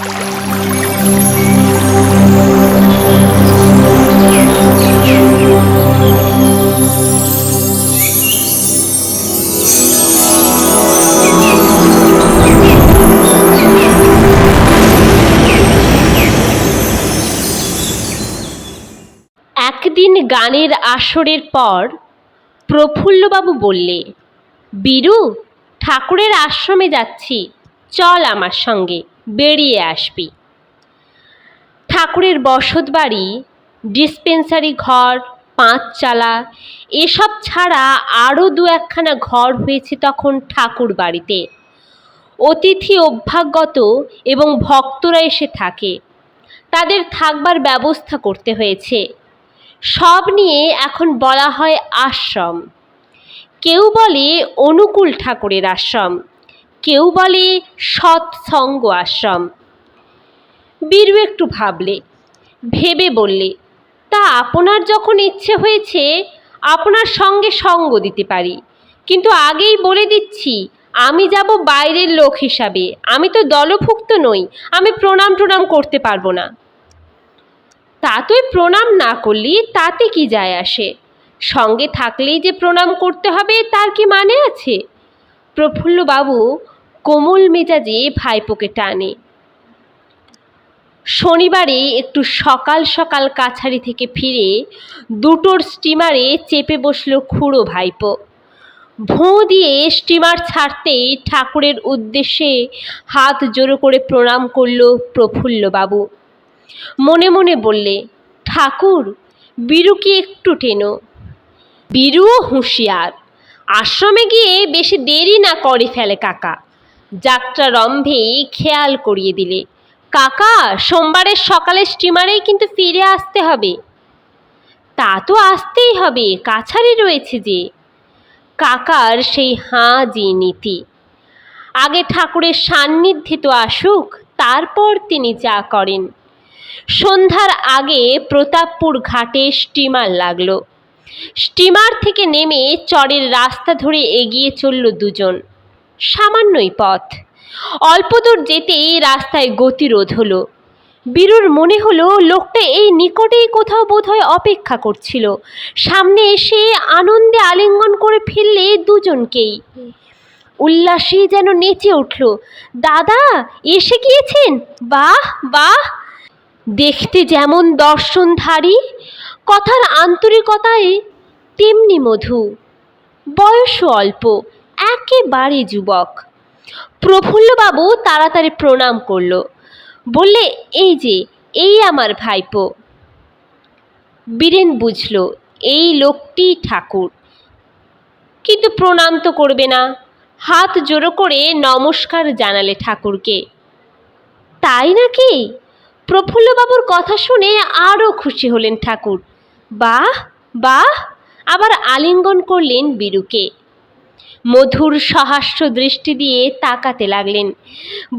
একদিন গানের আসরের পর প্রফুল্লবাবু বললে, বীরু, ঠাকুরের আশ্রমে যাচ্ছি, চল আমার সঙ্গে, বেরিয়ে আসবি। ঠাকুরের বসত বাড়ি, ডিসপেন্সারি ঘর, পাঁচচালা এসব ছাড়া আরও দু একখানা ঘর হয়েছে তখন ঠাকুর বাড়িতে। অতিথি অভ্যাগত এবং ভক্তরা এসে থাকে, তাদের থাকবার ব্যবস্থা করতে হয়েছে। সব নিয়ে এখন বলা হয় আশ্রম। কেউ বলে অনুকূল ঠাকুরের আশ্রম, কেউ বলে সৎসঙ্গ আশ্রম। বীরু একটু ভাবলে, ভেবে বললে, তা আপনার যখন ইচ্ছে হয়েছে আপনার সঙ্গে সঙ্গ দিতে পারি, কিন্তু আগেই বলে দিচ্ছি আমি যাব বাইরের লোক হিসাবে, আমি তো দলভুক্ত নই, আমি প্রণাম টনাম করতে পারবো না। তা তুই প্রণাম না করলি তাতে কি যায় আসে, সঙ্গে থাকলেই যে প্রণাম করতে হবে তার কি মানে আছে? প্রফুল্লবাবু কোমল মেজাজে ভাইপোকে টানে। শনিবারে একটু সকাল সকাল কাছারি থেকে ফিরে দুটোর স্টিমারে চেপে বসল খুড়ো ভাইপো। ভোঁ দিয়ে স্টিমার ছাড়তেই ঠাকুরের উদ্দেশ্যে হাত জোড়ো করে প্রণাম করল প্রফুল্লবাবু। মনে মনে বললে, ঠাকুর, বীরুকে একটু টেনো। বীরুও হুঁশিয়ার, আশ্রমে গিয়ে বেশি দেরি না করে ফেলে কাকা। যাত্রা রম্ভেই খেয়াল করিয়ে দিলে, কাকা, সোমবারের সকালে স্টিমারেই কিন্তু ফিরে আসতে হবে। তা তো আসতেই হবে, কাছারি রয়েছে যে। কাকার সেই হাঁ জি নীতি, আগে ঠাকুরের সান্নিধ্যে তো আসুক, তারপর তিনি যা করেন। সন্ধ্যার আগে প্রতাপপুর ঘাটে স্টিমার লাগলো। স্টিমার থেকে নেমে চরের রাস্তা ধরে এগিয়ে চলল দুজন। সামান্যই পথ, অল্প দূর যেতেই রাস্তায় গতিরোধ হলো। বীরুর মনে হলো লোকটা এই নিকটেই কোথাও বোধহয় অপেক্ষা করছিল। সামনে এসে আনন্দে আলিঙ্গন করে ফেললে দুজনকেই। উল্লাসে যেন নেচে উঠল, দাদা এসে গিয়েছেন, বাহ বাহ। দেখতে যেমন দর্শনধারী, কথার আন্তরিকতায় তেমনি মধু। বয়সও অল্প, একেবারে যুবক। প্রফুল্লবাবু তাড়াতাড়ি প্রণাম করল, বললে, এই যে, এই আমার ভাইপো। বীরেন বুঝল এই লোকটি ঠাকুর, কিন্তু প্রণাম তো করবে না। হাত জোড়ো করে নমস্কার জানালে ঠাকুরকে। তাই নাকি? প্রফুল্লবাবুর কথা শুনে আরও খুশি হলেন ঠাকুর। বাহ বাহ, আবার আলিঙ্গন করলেন বীরুকে। মধুর সহাস্য দৃষ্টি দিয়ে তাকাতে লাগলেন,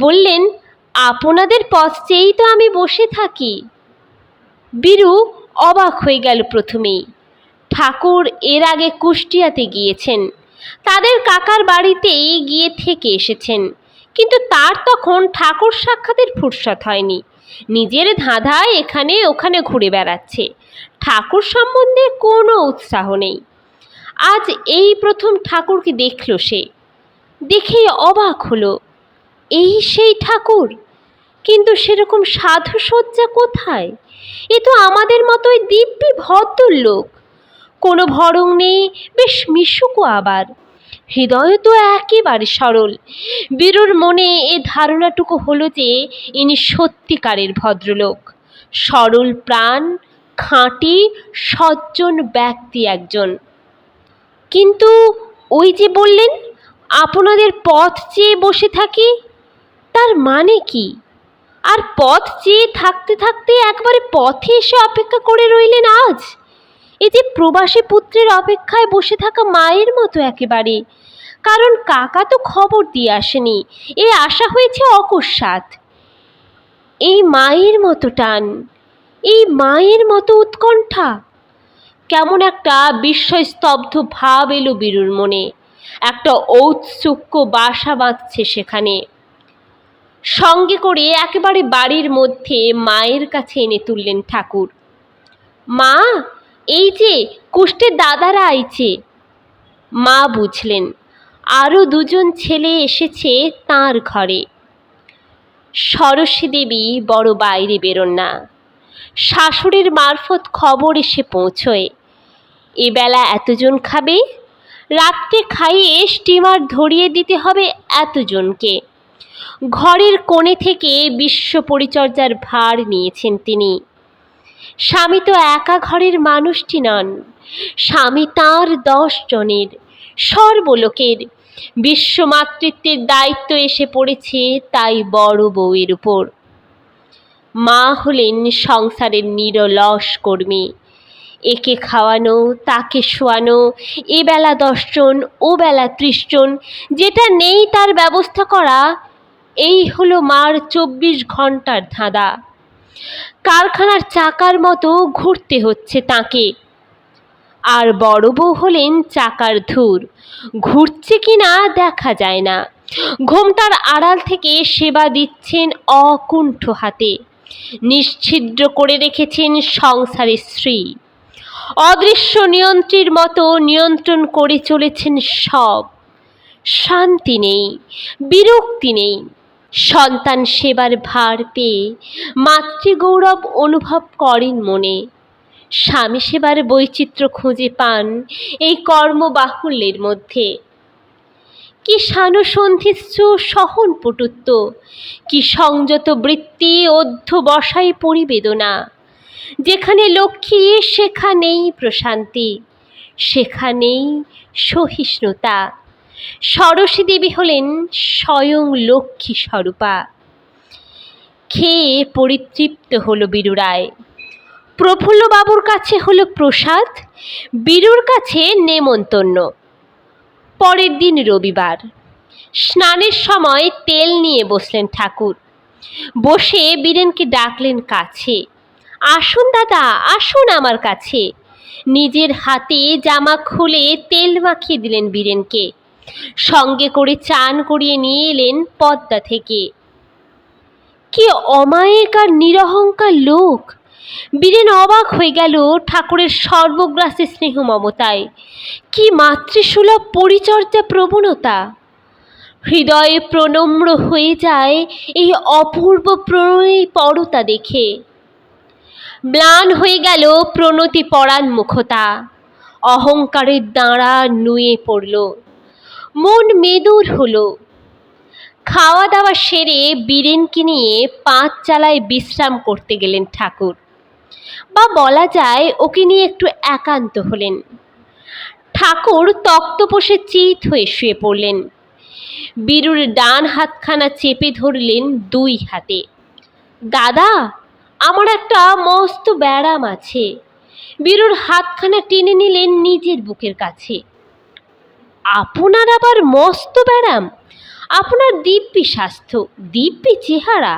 বললেন, আপনাদের পথ চেয়েই তো আমি বসে থাকি। বীরু অবাক হয়ে গেল প্রথমেই। ঠাকুর এর আগে কুষ্টিয়াতে গিয়েছেন, তাদের কাকার বাড়িতেই গিয়ে থেকে এসেছেন, কিন্তু তার তখন ঠাকুর সাক্ষাতের ফুরসত হয়নি। নিজের ধাঁধায় এখানে ওখানে ঘুরে বেড়াচ্ছে, ঠাকুর সম্বন্ধে কোনো উৎসাহ নেই। আজ এই প্রথম ঠাকুরকে দেখল সে, দেখেই অবাক হলো, এই সেই ঠাকুর, কিন্তু সেরকম সাধুসজ্জা কোথায়? এ তো আমাদের মতোই দিব্যি ভদ্রলোক, কোনো ভরং নেই, বেশ মিশুকও আবার। হৃদয় তো একেবারে সরল। বীরুর মনে এ ধারণাটুকু হলো যে ইনি সত্যিকারের ভদ্রলোক, সরল প্রাণ, খাঁটি সজ্জন ব্যক্তি একজন। কিন্তু ওই যে বললেন আপনাদের পথ চেয়ে বসে থাকি, তার মানে কি? আর পথ চেয়ে থাকতে থাকতে একবারে পথে এসে অপেক্ষা করে রইলেন আজ? এ যে প্রবাসী পুত্রের অপেক্ষায় বসে থাকা মায়ের মতো একেবারে। কারণ কাকা তো খবর দিয়ে আসেনি, এ আশা হয়েছে অকস্মাৎ। এই মায়ের মতো টান, এই মায়ের মতো উৎকণ্ঠা। কেমন একটা বিস্ময়স্তব্ধ ভাব এলো বীরুর মনে, একটা ঔৎসুক্য বাসা বাঁধছে সেখানে। সঙ্গে করে একেবারে বাড়ির মধ্যে মায়ের কাছে এনে তুললেন ঠাকুর। মা, এই যে কুষ্টের দাদারা আইছে। মা বুঝলেন আরও দুজন ছেলে এসেছে তাঁর ঘরে। সরস্বতী দেবী বড় বাইরে বেরোন না। শাশুড়ির মারফত খবর এসে পৌঁছয়, এবেলা এতজন খাবে, রাত্রে খাইয়ে স্টিমার ধরিয়ে দিতে হবে এতজনকে। ঘরের কোণে থেকে বিশ্ব পরিচর্যার ভার নিয়েছেন তিনি। স্বামী তো একা ঘরের মানুষটি নন, স্বামী তাঁর 10 জনের, সর্বলোকের। বিশ্বমাতৃত্বের দায়িত্ব এসে পড়েছে তাই বড় বউয়ের উপর। মা হলেন সংসারের নিরলস কর্মী। একে খাওয়ানো, তাকে শোয়ানো, এবেলা 10 জন, ও বেলা 30 জন, যেটা নেই তার ব্যবস্থা করা, এই হলো মার 24 ঘন্টার ধাঁধা। কারখানার চাকার মতো ঘুরতে হচ্ছে তাকে। আর বড় বউ হলেন চাকার ধুর, ঘুরছে কিনা দেখা যায় না। ঘোমটার আড়াল থেকে সেবা দিচ্ছেন অকুণ্ঠ হাতে, নিশ্ছিদ্র করে রেখেছেন সংসারের শ্রী। অদৃশ্য নিয়ন্ত্রীর মতো নিয়ন্ত্রণ করে চলেছেন সব। শান্তি নেই, বিরক্তি নেই। সন্তান সেবার ভার পেয়ে মাতৃগৌরব অনুভব করেন মনে। স্বামী সেবার বৈচিত্র্য খুঁজে পান এই কর্মবাহুল্যের মধ্যে। কি সানুসন্ধিৎসু সহন পটুত্ব, কি সংযত বৃত্তি, অধ্যবসায় পরিবেদনা। যেখানে লক্ষ্মী সেখানেই প্রশান্তি, সেখানেই সহিষ্ণুতা। সরস্বতী দেবী হলেন স্বয়ং লক্ষ্মী স্বরূপা। খেয়ে পরিতৃপ্ত হলো বীরুরায়। প্রফুল্লবাবুর কাছে হলো প্রসাদ, বীরুর কাছে নেমন্তন্ন। পরের দিন রবিবার। স্নানের সময় তেল নিয়ে বসলেন ঠাকুর। বসে বীরেনকে ডাকলেন কাছে। আসুন দাদা, আসুন আমার কাছে। নিজের হাতে জামা খুলে তেল মাখিয়ে দিলেন বীরেনকে। সঙ্গে করে চান করিয়ে নিয়ে এলেন পদ্মা থেকে। কি অমায়িক আর নিরহংকার লোক! বীরেন অবাক হয়ে গেল ঠাকুরের সর্বগ্রাসী স্নেহ মমতায়। কি মাতৃসুলভ পরিচর্যা প্রবণতা! হৃদয়ে প্রনম্র হয়ে যায় এই অপূর্ব প্রণয়ী পরতা দেখে। ম্লান হয়ে গেল প্রণতি পরাণ মুখতা। অহংকারের দাঁড়া নুয়ে পড়ল, মন মেদুর হলো। খাওয়া দাওয়া সেরে বীরেনকে নিয়ে পাঁচচালায় বিশ্রাম করতে গেলেন ঠাকুর, বা বলা যায় ওকে নিয়ে একটু একান্ত হলেন। ঠাকুর তক্তপোষে চিত হয়ে শুয়ে পড়লেন। বীরুর ডান হাতখানা চেপে ধরলেন 2 হাতে। দাদা, আমার একটা মস্ত ব্যারাম আছে। বীরুর হাতখানা টেনে নিলেন নিজের বুকের কাছে। আপনার আবার মস্ত ব্যারাম? আপনার দিব্যি স্বাস্থ্য, দিব্যি চেহারা,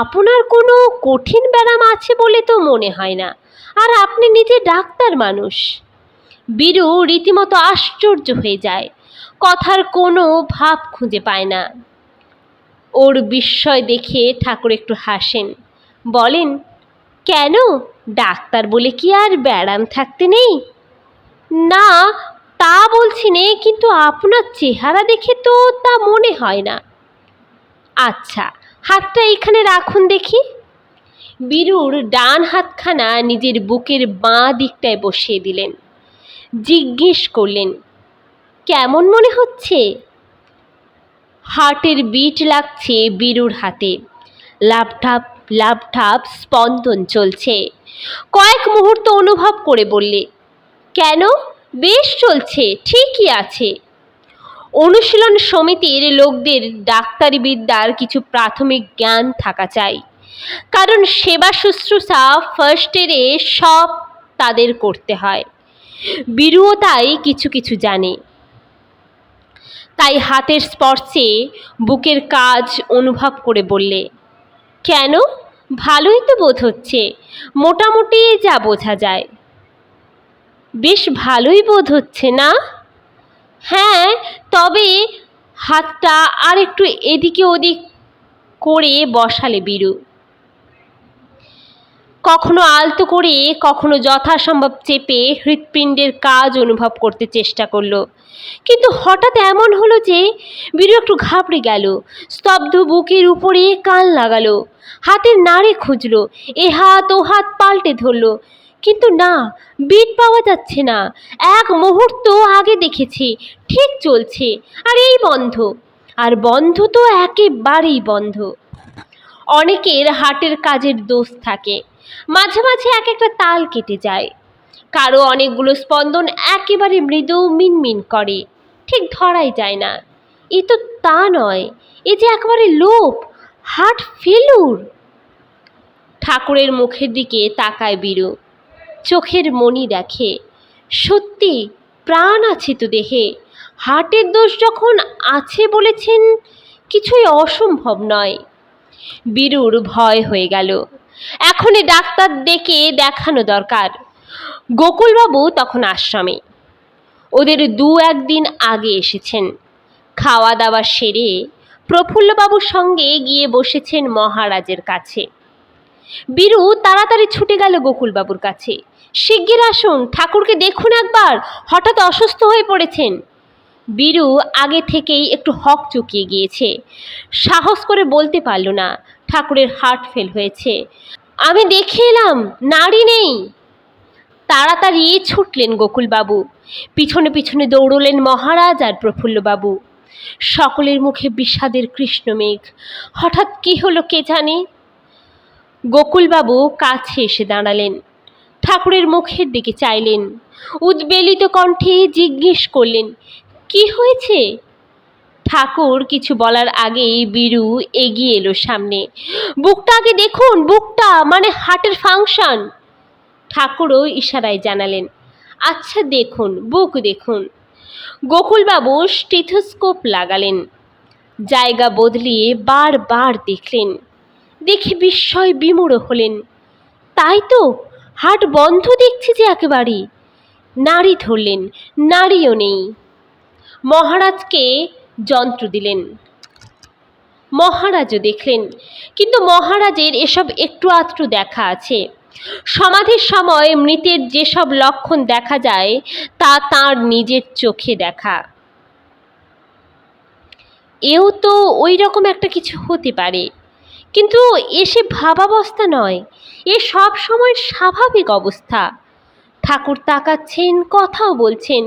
আপনার কোনো কঠিন ব্যারাম আছে বলে তো মনে হয় না। আর আপনি নিজে ডাক্তার মানুষ। বীরু রীতিমতো আশ্চর্য হয়ে যায়, কথার কোনো ভাব খুঁজে পায় না। ওর বিস্ময় দেখে ঠাকুর একটু হাসেন, বলেন, কেন, ডাক্তার বলে কি আর ব্যারাম থাকতে নেই? না, তা বলছি নে, কিন্তু আপনার চেহারা দেখে তো তা মনে হয় না। আচ্ছা, হাতটা এখানে রাখুন দেখি। বীরুর ডান হাতখানা নিজের বুকের বাঁ দিকটায় বসিয়ে দিলেন। জিজ্ঞেস করলেন, কেমন মনে হচ্ছে? হার্টের বিট লাগছে বীরুর হাতে। লাফঠাপ লাফঠাপ স্পন্দন চলছে। কয়েক মুহূর্ত অনুভব করে বললে, কেন, বেশ চলছে, ঠিকই আছে। অনুশীলন সমিতির লোকদের ডাক্তারি বিদ্যার কিছু প্রাথমিক জ্ঞান থাকা চাই, কারণ সেবা শুশ্রূষা ফার্স্ট এডে সব তাদের করতে হয়। বীরুও তাই কিছু কিছু জানে। তাই হাতের স্পর্শে বুকের কাজ অনুভব করে বললে, কেন, ভালোই তো বোধ হচ্ছে, মোটামুটি যা বোঝা যায়। বেশ ভালোই বোধ হচ্ছে না? হ্যাঁ, তবে হাতটা আর একটু এদিকে ওদিক করে বসালে বীরু। কখনো আলতো করে, কখনো যথাসম্ভব চেপে হৃৎপিণ্ডের কাজ অনুভব করতে চেষ্টা করলো। কিন্তু হঠাৎ এমন হলো যে বীরু একটু ঘাবড়ে গেল। স্তব্ধ বুকের উপরে কান লাগালো, হাতের নাড়ি খুঁজলো, এ হাত ও হাত পাল্টে ধরলো, কিন্তু না, বিট পাওয়া যাচ্ছে না। এক মুহূর্ত আগে দেখেছি ঠিক চলছে, আর এই বন্ধ। আর বন্ধ তো একেবারেই বন্ধ। অনেকের হার্টের কাজের দোষ থাকে, মাঝে মাঝে এক একটা তাল কেটে যায়। কারো অনেকগুলো স্পন্দন একেবারে মৃদু মিনমিন করে, ঠিক ধরাই যায় না। এ তো তা নয়, এ যে একেবারে লোপ, হার্ট ফেলুর। ঠাকুরের মুখের দিকে তাকায় বীরু, চোখের মনি দেখে। সত্যি প্রাণ আছে তো দেহে। হার্টের দোষ যখন আছে বলেছেন, কিছুই অসম্ভব নয়। বীরুর ভয় হয়ে গেল। এখনই ডাক্তার ডেকে দেখানো দরকার। গোকুলবাবু তখন আশ্রমে। ওদের 2-1 দিন আগে এসেছেন। খাওয়া দাওয়া সেরে প্রফুল্লবাবুর সঙ্গে গিয়ে বসেছেন মহারাজের কাছে। বীরু তাড়াতাড়ি ছুটে গেল গোকুলবাবুর কাছে। শিগগির আসুন, ঠাকুরকে দেখুন একবার, হঠাৎ অসুস্থ হয়ে পড়েছেন। বীরু আগে থেকেই একটু হক চুকিয়ে গিয়েছে, সাহস করে বলতে পারল না ঠাকুরের হার্ট ফেল হয়েছে। আমি দেখে এলাম, নাড়ি নেই। তাড়াতাড়ি ছুটলেন গোকুলবাবু, পিছনে পিছনে দৌড়লেন মহারাজ আর প্রফুল্লবাবু। সকলের মুখে বিষাদের কৃষ্ণমেঘ। হঠাৎ কি হলো কে জানে। গোকুলবাবু কাছে এসে দাঁড়ালেন, ঠাকুরের মুখের দিকে চাইলেন, উদ্বেলিত কণ্ঠে জিজ্ঞেস করলেন, কি হয়েছে? ঠাকুর কিছু বলার আগেই বীরু এগিয়ে এলো সামনে। বুকটা আগে দেখুন, বুকটা, মানে হার্টের ফাংশন। ঠাকুরও ইশারায় জানালেন, আচ্ছা দেখুন, বুক দেখুন। গোকুলবাবু স্টেথোস্কোপ লাগালেন, জায়গা বদলিয়ে বারবার দেখলেন। দেখে বিস্ময় বিমূঢ় হলেন। তাই তো, হার্ট বন্ধ দেখছি যে একেবারে। নাড়ি ধরলেন, নাড়িও নেই। মহারাজকে যন্ত্র দিলেন, মহারাজও দেখলেন। কিন্তু মহারাজের এসব একটু আধটু দেখা আছে। সমাধির সময় মৃতের যেসব লক্ষণ দেখা যায় তা তাঁর নিজের চোখে দেখা। এও তো ওই রকম একটা কিছু হতে পারে, কিন্তু এসে ভাবাবস্থা নয়, এ সব সময় স্বাভাবিক অবস্থা। ঠাকুর তাকাচ্ছেন, কথাও বলছেন,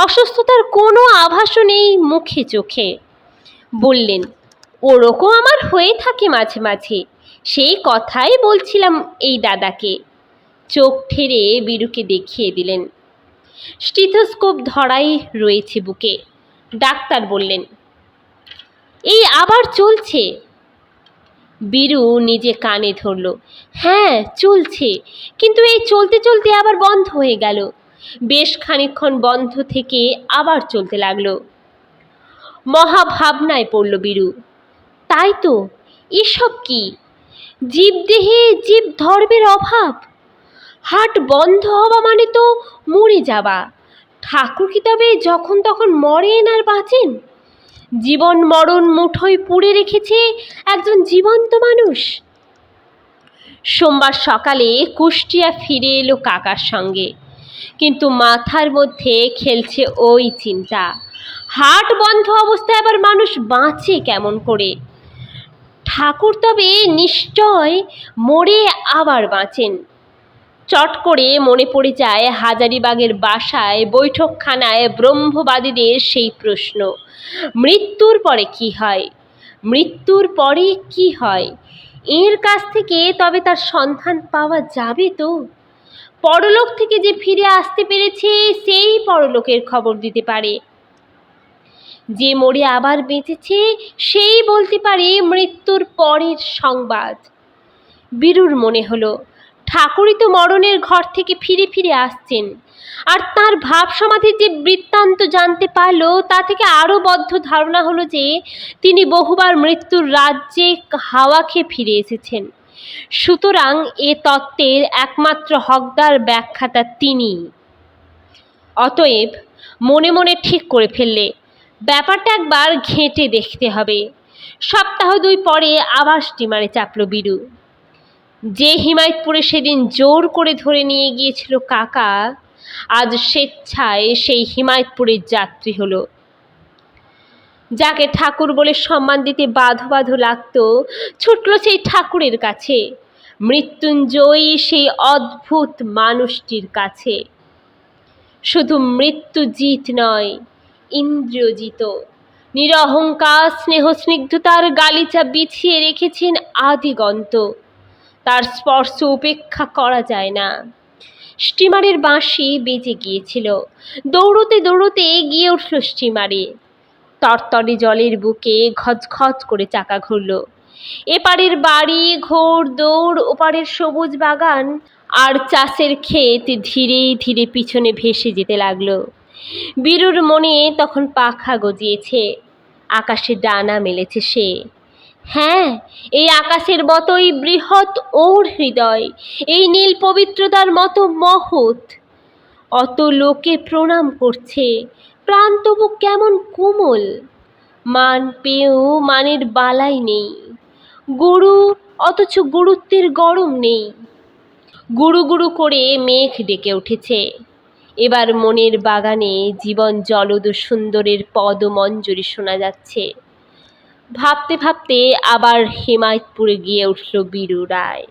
অসুস্থতার কোনো আভাসও নেই মুখে চোখে। বললেন, ওরকম আমার হয়ে থাকে মাঝে মাঝে, সেই কথাই বলছিলাম এই দাদাকে। চোখ ঠেরে বীরুকে দেখিয়ে দিলেন। স্টেথোস্কোপ ধরাই রয়েছে বুকে। ডাক্তার বললেন, এই আবার চলছে। বীরু নিজে কানে ধরল, হ্যাঁ চলছে, কিন্তু এই চলতে চলতে আবার বন্ধ হয়ে গেল। বেশ খানিকক্ষণ বন্ধ থেকে আবার চলতে লাগলো। মহাভাবনায় পড়ল বীরু। তাই তো, এসব কি? জীবদেহে জীব ধর্মের অভাব। হার্ট বন্ধ হওয়া মানে তো মরে যাওয়া। ঠাকুর কি তবে যখন তখন মরেন আর বাঁচেন? জীবন মরণ মুঠোয় পুড়ে রেখেছে একজন জীবন্ত মানুষ। সোমবার সকালে কুষ্টিয়া ফিরে এলো কাকার সঙ্গে, কিন্তু মাথার মধ্যে খেলছে ওই চিন্তা, হার্ট বন্ধ অবস্থায় আবার মানুষ বাঁচে কেমন করে? ঠাকুর তবে নিশ্চয় মরে আবার বাঁচেন। চট করে মনে পড়ে যায় হাজারিবাগের বাসায় বৈঠকখানায় ব্রহ্মবাদীদের সেই প্রশ্ন, মৃত্যুর পরে কি হয়? মৃত্যুর পরে কি হয়? এর কাছ থেকে তবে তার সন্ধান পাওয়া যাবে তো? পরলোক থেকে যে ফিরে আসতে পেরেছে সেই পরলোকের খবর দিতে পারে। যে মরে আবার বেঁচেছে সেই বলতে পারে মৃত্যুর পরের সংবাদ। বীরুর মনে হলো, ঠাকুরই তো মরণের ঘর থেকে ফিরে ফিরে আসছেন, আর তার ভাব সমাধির যে বৃত্তান্ত জানতে পারলো তা থেকে আরও বদ্ধ ধারণা হলো যে তিনি বহুবার মৃত্যুর রাজ্যে হাওয়া খেয়ে ফিরে এসেছেন। সুতরাং এ তত্ত্বের একমাত্র হকদার ব্যাখ্যাতা তিনি। অতএব মনে মনে ঠিক করে ফেললে ব্যাপারটা একবার ঘেঁটে দেখতে হবে। সপ্তাহ 2 পরে আবার স্টিমারে চাপল বীরু। যে হিমায়তপুরে সেদিন জোর করে ধরে নিয়ে গিয়েছিল কাকা, আজ স্বেচ্ছায় সেই হিমায়তপুরের যাত্রী হলো। যাকে ঠাকুর বলে সম্মান দিতে বাধো বাধো লাগতো, ছুটল সেই ঠাকুরের কাছে, মৃত্যুঞ্জয়ী সেই অদ্ভুত মানুষটির কাছে। শুধু মৃত্যুজিত নয়, ইন্দ্রিয়জিত। নিরহংকার স্নেহ স্নিগ্ধতার গালিচা বিছিয়ে রেখেছেন আদিগন্ত। তার স্পর্শ উপেক্ষা করা যায় না। স্টিমারের বাঁশি বেজে গিয়েছিল। দৌড়তে দৌড়তে এগিয়ে উঠল স্টিমারে। তরতরে জলের বুকে ঘজঘজ করে চাকা ঘুরল। এপারের বাড়ি ঘোর দৌড়, ওপারের সবুজ বাগান আর চাষের ক্ষেত ধীরে ধীরে পিছনে ভেসে যেতে লাগলো। বীরুর মনে তখন পাখা গজিয়েছে, আকাশে ডানা মেলেছে সে। হ্যাঁ, এই আকাশের মতোই বৃহৎ ওর হৃদয়, এই নীল পবিত্রতার মতো মহৎ। অত লোকে প্রণাম করছে, প্রাণ তবু কেমন কোমল। মান পেয়েও মানের বালাই নেই। গুরু, অথচ গুরুত্বের গরম নেই। গুরু গুরু করে মেঘ ডেকে উঠেছে। এবার মনের বাগানে জীবন জলদ সুন্দরের পদমঞ্জরি শোনা যাচ্ছে। ভাবতে ভাবতে আবার হিমায়তপুরে গিয়ে উঠল বীরু রায়।